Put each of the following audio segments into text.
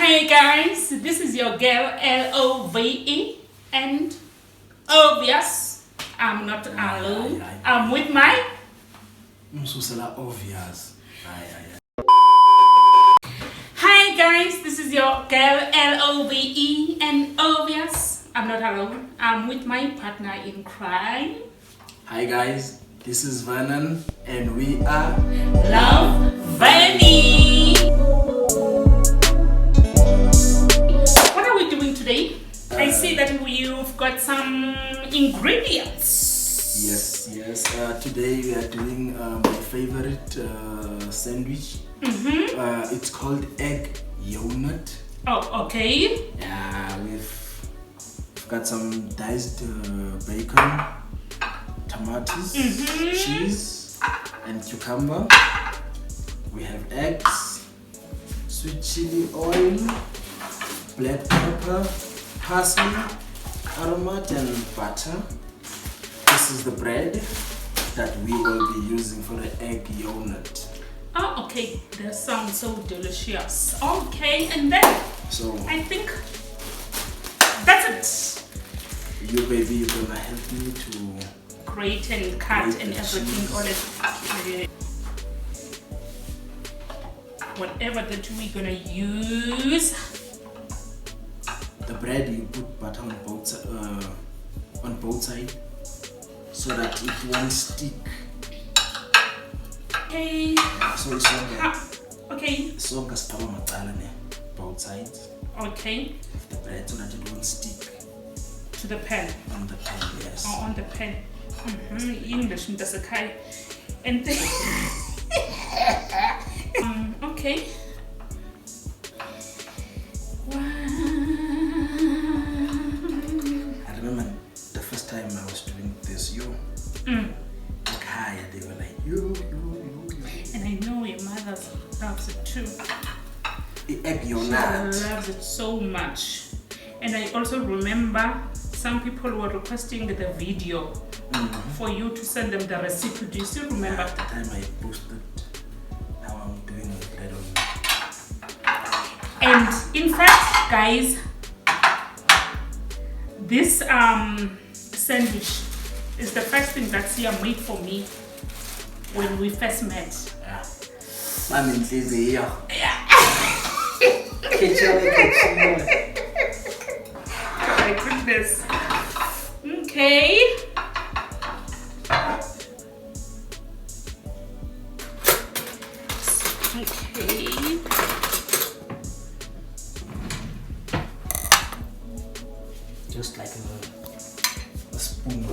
Hey guys, this is your girl LOVE, and obvious, I'm not alone. I'm with my obvious. Hi guys, this is your girl LOVE, and obvious, I'm not alone. I'm with my partner in crime. Hi guys, this is Vernon, and we are Love Vanny. What are we doing today? I see that you've got some ingredients. Yes. Today we are doing my favorite sandwich. It's called egg yogurt. Oh, okay. Yeah, we've got some diced bacon, tomatoes, cheese, and cucumber. We have eggs, sweet chili oil, black pepper, parsley, aromat, and butter. This is the bread that we will be using for the egg yogurt. Oh, okay. That sounds so delicious. Okay, and then So I think that's it. you baby, you're gonna help me to Grate and cut Grate and the everything. cheese. Whatever that we're gonna use. the bread. You put butter on both sides so that it won't stick. Okay. So it's Okay. both sides Okay. of the bread so that it won't stick To the pan. on the pan. Yes. Or on the pan. English does okay. And then okay. I remember the first time I was doing this, they were like, you. And I know your mother loves it too. The egg She yogurt. loves it so much. And I also remember some people were requesting the video for you to send them the recipe. Do you still remember? At the time I posted how I'm doing with bread on. And in fact, guys, this sandwich is the first thing that Sia made for me when we first met. I'm in here. My goodness. Okay. Okay. Just like a spoon.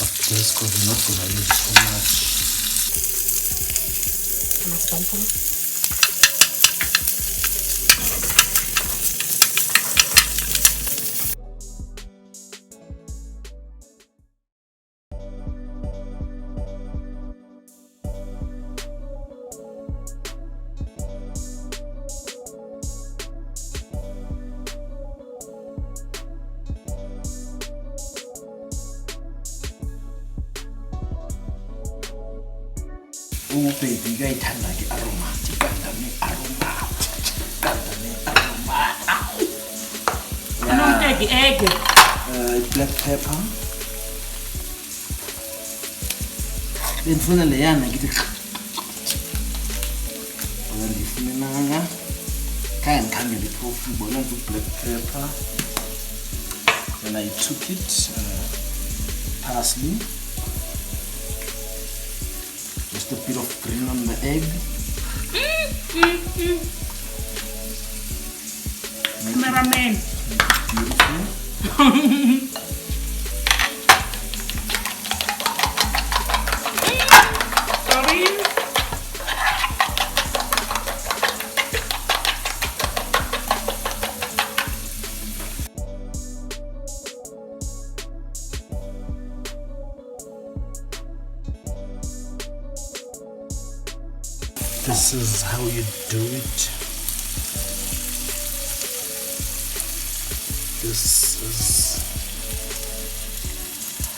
Of course, because we're not gonna use too much. A spoonful. Oh baby, uyayithanda ke aromatic, Egg. black pepper. Bendifuna leyana ngithi ndifunenanga khange ndikhangele iphofu ibona nje black pepper. Then I took it, parsley, just a bit of green on the egg. Cameraman. Beautiful. Sorry. This is how you do it. This is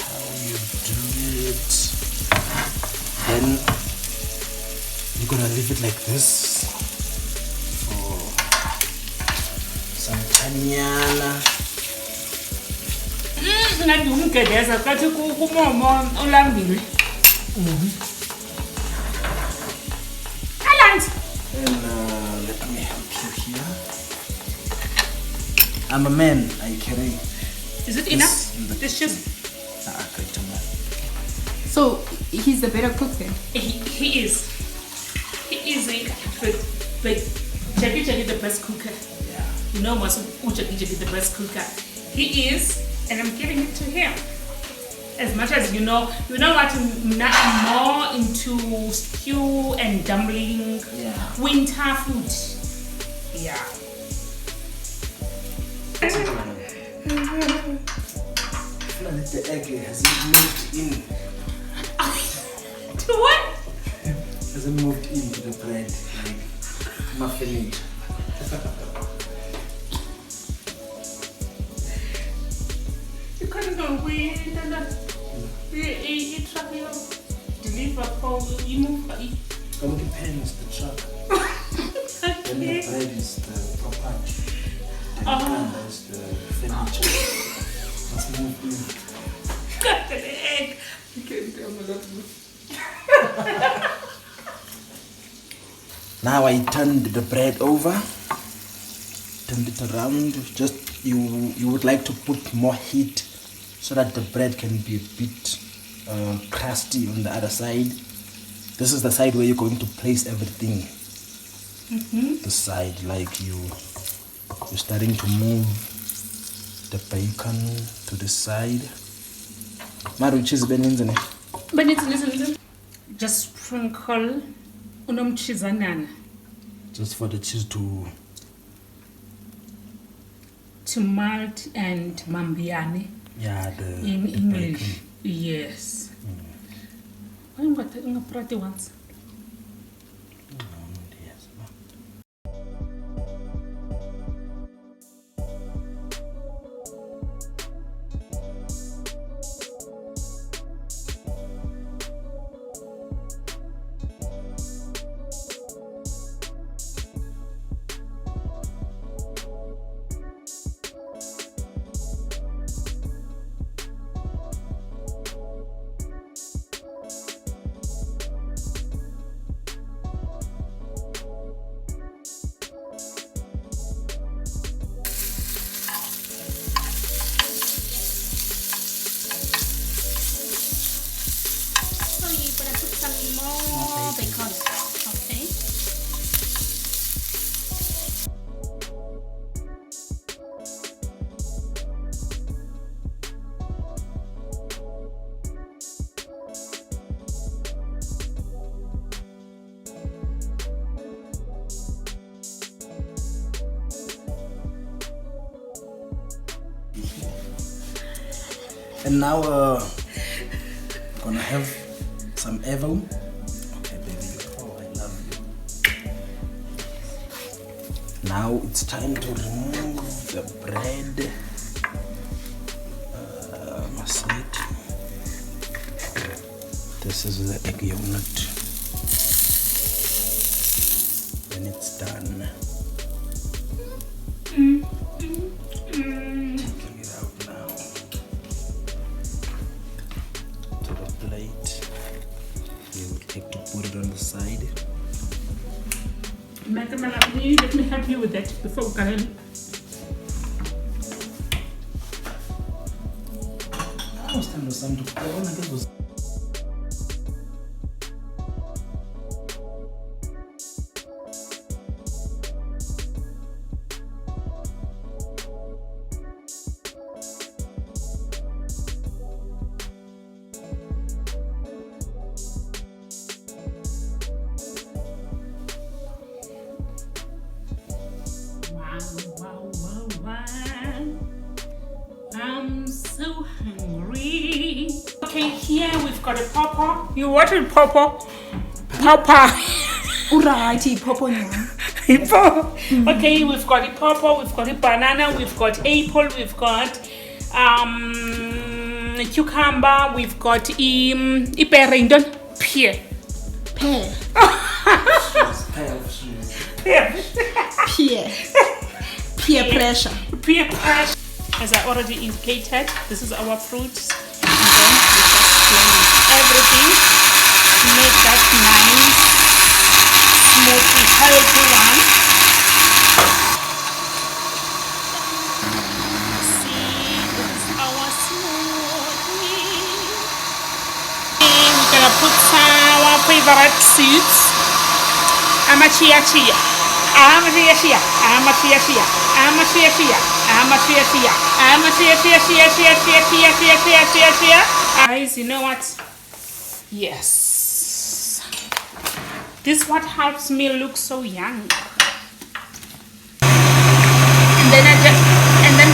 how you do it. Then you're gonna leave it like this for some time. Ngathi umgedeza kathi kumomo ulambile. Alanzi. And let me help you here. I'm a man, I carry. Is it enough? This just. So he's the better cook then? He is. He is but Jackie the best cooker. Yeah. You know Jackie the best cooker. He is, and I'm giving it to him. As much as you know what, I'm more into stew and dumpling, winter food. Yeah. The egg has it moved in? To what? Has it moved into the bread like muffin? You couldn't go weird and you truck you deliver for you move. Come depends the truck. Then the bread is the property. And there's the furniture. Let's move in. Got an egg. You can't tell me that. Now I turned the bread over, turned it around. Just you would like to put more heat so that the bread can be a bit crusty on the other side. This is the side where you're going to place everything. The side like you're starting to move the bacon to the side. Maru cheese beninzene. But listen. Just sprinkle unomchizanana. Just for the cheese to melt and mambiane. Yeah, in English. Bacon. Yes. I'm going to prate once. Bacon. Okay. And now gonna have some Evo. Okay, baby. Oh, I love you. Now it's time to remove the bread. Masset. This is the egg yogurt. When it's done. Taking it out now to the plate. You will take to put it on the side. Madam, let me help you with that before we go in. I was telling some to put on again. Wow. I'm so hungry. Okay, here we've got a pawpaw. You wanted pawpaw? Pawpaw. Alrighty, pawpaw now. Okay, we've got a pawpaw, we've got a banana, we've got apple, we've got cucumber, we've got pear. Pear. Peer pressure. Peer pressure. As I already indicated, this is our fruit. And then we just blend everything to make that nice, smooth, healthy one. See, this is our smoothie. And we're gonna put our favorite seeds. I'm a chia. I'm a chia. I'm a chia. I'm a chia. I'm a chia. I'm a chia. Guys, you know what? Yes. This is what helps me look so young. And then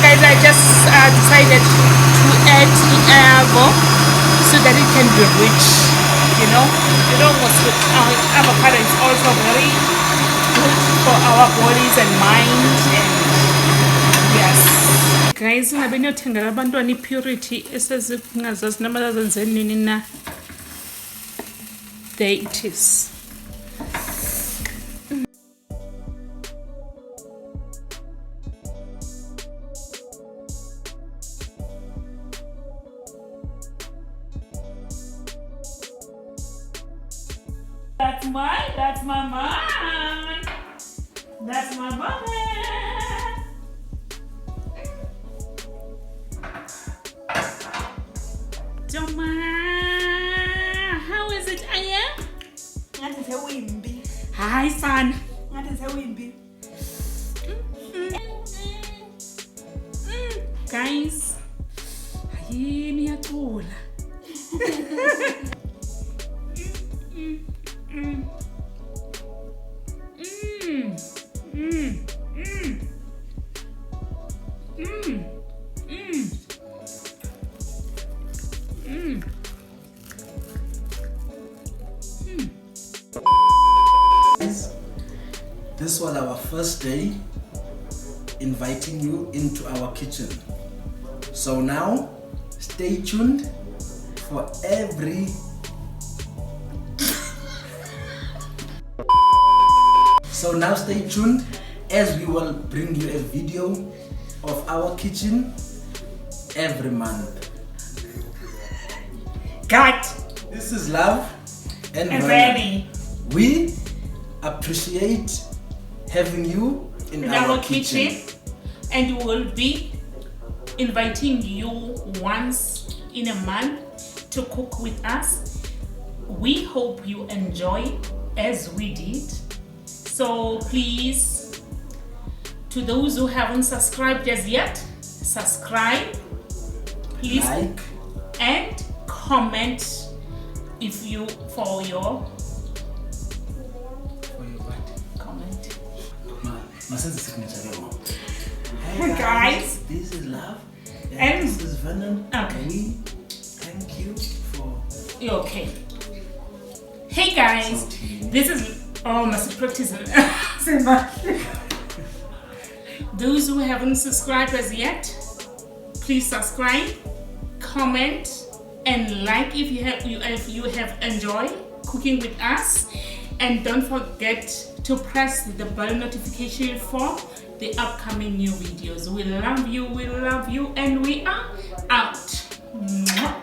guys, I just decided to add avocado so that it can be rich. You know avocado is also very good for our bodies and minds. And yes, guys, ngabe niyothengela abantwana i-purity esezingazazi namazazenzeni nini na. There it is. That's my man. That's my mama. Doma, how is it, Aya? Hi, son. Guys, ngiyathola. This was our first day inviting you into our kitchen. So now, stay tuned for every So now stay tuned as we will bring you a video of our kitchen every month. Cut. This is Love and Ready. We appreciate having you in our kitchen. And we will be inviting you once in a month to cook with us. We hope you enjoy as we did. So please, to those who haven't subscribed as yet, subscribe, please, like and comment if you for your what? comment. My sense of signature. Hey guys, this is Love and this is Venom. Okay. We thank you for okay. Hey guys, this is must practice. Those who haven't subscribed as yet, please subscribe, comment, and like if you have enjoyed cooking with us, and don't forget to press the bell notification for the upcoming new videos. We love you, and we are out. Mwah.